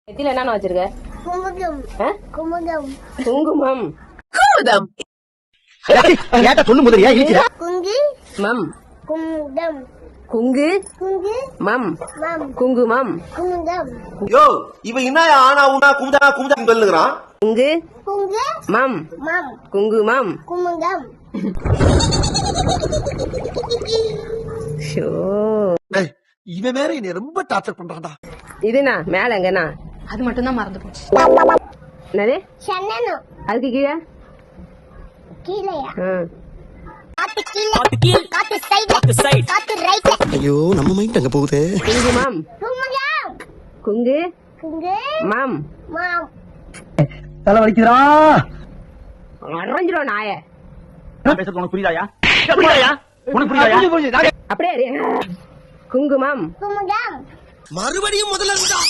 நெத்தில என்ன வச்சிருக்க? குமுதம். குமுதம். குங்குமம். குமுதம். ஏட்ட சொல்லு முதலியா இழுக்கிற. குங்கு. மம். குமுதம். குங்கு. குங்கு. மம். மம். குங்குமம். குமுதம். யோ இவன் என்ன ஆனா உனா குமுதா குமுதா சொல்லுகிறான். குங்கு. குங்கு. மம். மம். குங்குமம். குமுதம். ஷோ. இவன் வேற என்னை ரொம்ப டார்ச்சர் பண்றான்டா. இதுனா மேல எங்கண்ணா? அது மட்டும் தான் மறந்து போச்சு. என்னது? சன்னனம். அதுக்கு கீழே? கீழையா? காத்து கீழ, காத்து சைடு, காத்து ரைட்ல. ஐயோ நம்ம மைண்ட் அங்க போகுதே. குங்குமம். குமுதம். குங்கு. குங்கு. மம். மம். தலை வலிக்குதுடா. அரைஞ்சிரும் நாய. பேசுறது உனக்கு புரியுதாயா? உனக்கு புரியுதாயா? அப்படியே குங்குமம். குமுதம். மறுபடியும் முதல்ல இருந்தா